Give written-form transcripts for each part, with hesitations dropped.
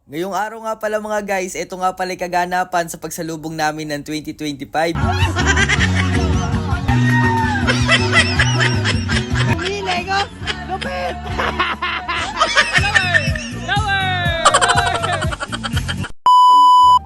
Ngayong araw nga pala mga guys, ito nga pala yung kaganapan sa pagsalubong namin ng 2025. Umili ko! Lupit!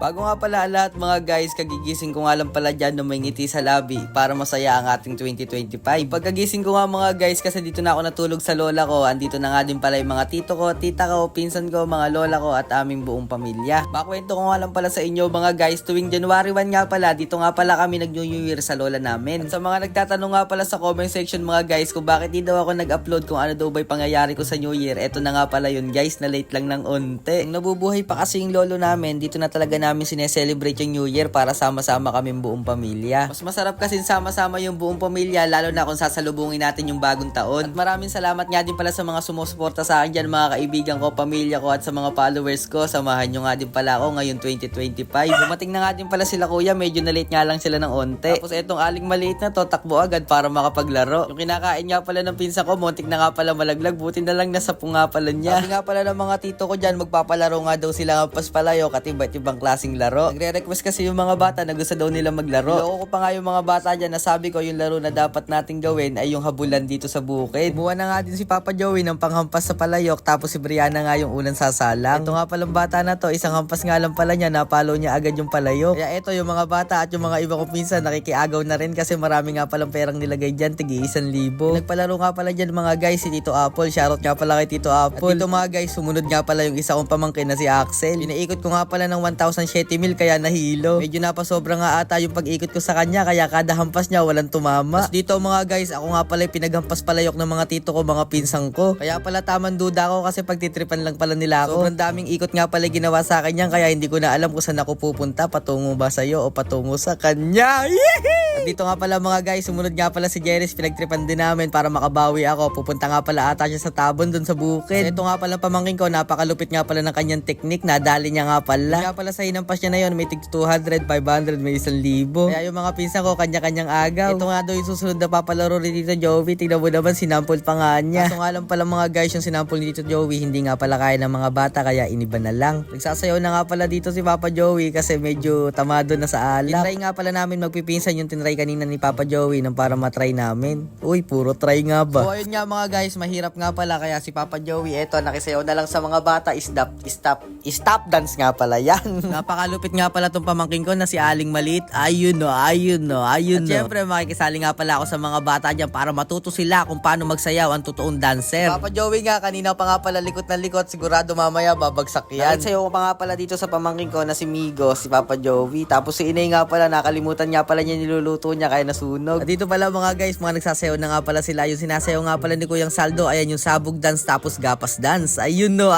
Bago nga pala lahat mga guys, kagigising ko nga lang pala dyan na may ngiti sa labi para masaya ang ating 2025. Pagkagising ko nga mga guys, kasi dito na ako natulog sa lola ko, andito na nga din pala yung mga tito ko, tita ko, pinsan ko, mga lola ko at aming buong pamilya. Bakwento ko nga lang pala sa inyo mga guys, tuwing January 1 nga pala, dito nga pala kami nag-New Year sa lola namin. At sa mga nagtatanong nga pala sa comment section mga guys, kung bakit di daw ako nag-upload kung ano daw ba'y pangyayari ko sa New Year, eto na nga pala yun guys, na late lang ng onte. Nung nabubuhay pa kasi yung lolo namin, dito na talaga namin sineselebrate yung New Year para sama-sama kami buong pamilya. Mas masarap kasi sama-sama yung buong pamilya, lalo na kung sasalubungin natin yung bagong taon. At maraming salamat nga din pala sa mga sumusuporta sa akin dyan, mga kaibigan ko, pamilya ko at sa mga followers ko. Samahan nyo nga din pala ako ngayon 2025. Dumating na nga din pala sila kuya, medyo na late nga lang sila ng onte. Tapos etong aling maliit na to, takbo agad para makapaglaro. Yung kinakain nga pala ng pinsa ko, muntik na nga pala malaglag, buti na lang nasa punga pala niya. Sabi nga pala ng mga tito ko dyan, magpapalaro nga daw sila ng paspalayo at iba't ibang klaseng laro. Nagre-request kasi yung mga bata na gusto daw nila maglaro. Loko ko pa nga yung mga bata dyan, nasabi ko yung laro na dapat nating gawin ay yung habulan dito sa bukid. Buwan na nga din si Papa Joey ng panghampas sa palayok, tapos si Brianna nga yung unang sasalang. Ito nga palang bata na to, isang hampas nga lang pala niya, napalo niya agad yung palayok. Kaya ito yung mga bata at yung mga iba kong pinsan nakikiagaw na rin kasi marami nga palang perang nilagay dyan, tigi 1,000. Nagpalaro nga pala dyan mga guys si Tito Apple, shoutout nga pala kay Tito Apple. At dito mga guys, sumunod nga pala yung isa kong pamangkin na si Axel. Pinaikot ko nga pala ng 1,007 mil kaya nahilo. Medyo napasobra nga ata yung pag-ikot ko sa kanya kaya kada hampas niya walang tumama. Tapos dito mga guys, ako nga pala yung pinaghampas palayok ng mga tito ko, mga pinsang ko. Kaya pala tamang duda ako kasi pagtitripan lang pala nila ako. Sobrang daming ikot nga pala ginawa sa akin yan kaya hindi ko na alam kung saan ako pupunta, patungo ba sa'yo o patungo sa kanya. At dito nga pala mga guys, sumunod nga pala si Jeris, pinagtripan din namin para makabawi ako. Pupunta nga pala ata siya sa tabon dun sa bukid. Ito nga pala pamangkin ko, napakalupit nga pala ng kanyang teknik, nadali niya nga pala. Kaya pala sa hinampas niya na yun, may tig 200, 500, may 1,000. Kaya yung mga pinsan ko, kanya-kanyang agaw. Ito nga daw yung susunod na papalaro ni Tito Joey. Tignan mo naman, sinample pa nga niya. Kaso nga lang pala mga guys, yung sinample ni Tito Joey, hindi nga pala kaya ng mga bata, kaya iniba na lang. Nagsasayaw na nga pala dito si Papa Joey kasi medyo tamado na sa alak. Tinry nga pala namin magpipinsan yung tinry kanina ni Papa Joey nang para matry namin. Uy, puro try nga ba? So ayun nga mga guys, mahirap nga pala kaya si Papa Joey, eto, nakisayaw na lang sa mga bata, stop dance nga pala yan. Napakalupit nga pala tong pamangking ko na si Aling Maliit. Ayun no. At syempre makikisali nga pala ako sa mga bata dyan para matuto sila kung paano magsayaw ang totoong dancer. Papa Joey nga, kanina pa nga pala likot na likot, sigurado mamaya babagsak yan. Sayaw ko pa nga pala dito sa pamangking ko na si Migo, si Papa Joey. Tapos si Inay nga pala, nakalimutan nga pala niya niluluto niya kaya nasunog. At dito pala mga guys, mga nagsasayaw na nga pala sila. Yung sinasayaw nga pala ni Kuyang Saldo, ayan yung sabog dance tapos gapas dance. Ayun no.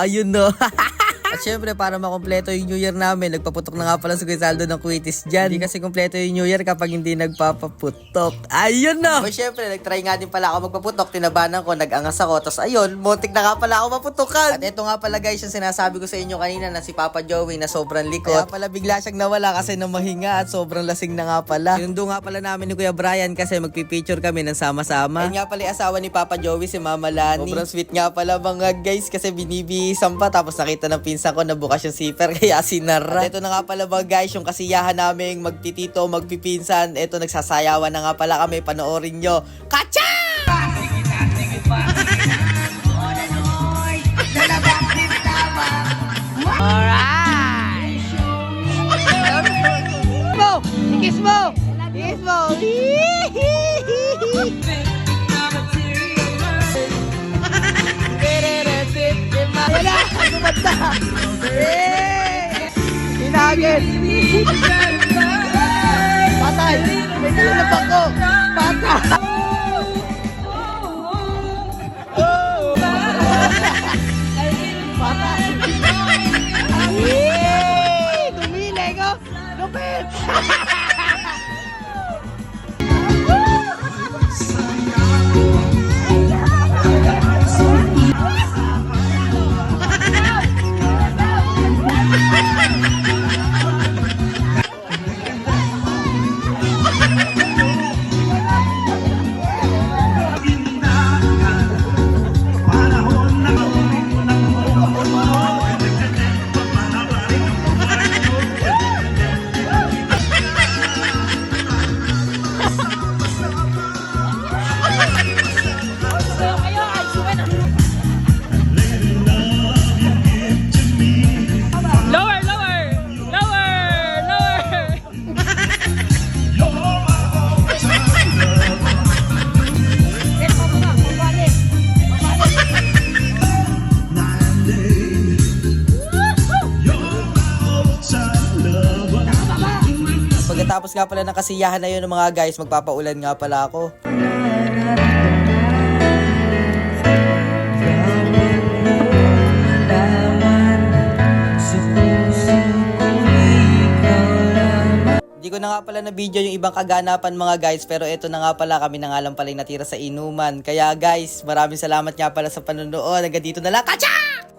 At syempre para makompleto yung New Year namin, nagpaputok na nga pala si Kuya Saldo ng kwitis dyan. Hindi kasi kompleto yung New Year kapag hindi nagpapaputok. Ayun na! O syempre, nagtry nga din pala ako magpaputok, tinabanan ko, nag-angas ako, tapos ayun, muntik na nga pala ako maputukan. At ito nga pala guys, yung sinasabi ko sa inyo kanina na si Papa Joey na sobrang likot. Kaya pala bigla siyang nawala kasi nang mahinga at sobrang lasing na nga pala. Sinundo nga pala namin ni Kuya Brian kasi magpipicture kami ng sama-sama. Ayun nga pala yung asawa ni Papa Joey, si Mama Lani. Sobrang sweet nga pala mga guys kasi binibihisan pa, tapos nakita ng pinsan ko na bukas yung zipper kaya sinara. At ito na nga pala mga guys, yung kasiyahan naming magtitito, magpipinsan. Ito, nagsasayawan na nga pala kami, panoorin nyo. Kacha! Alright! Ikis mo! Wala! Kumanta! Hinagin! Patay! May nilulap ako! Patay! Patay! Dumili ko! Lupit! pagkatapos nga pala ng kasiyahan na yun mga guys, magpapaulan nga pala ako. Hindi ko na nga pala na video yung ibang kaganapan mga guys, pero eto na nga pala, kami na nga lang pala yung natira sa inuman. Kaya guys, maraming salamat nga pala sa panonood. Hanggang dito na lang. Kacha!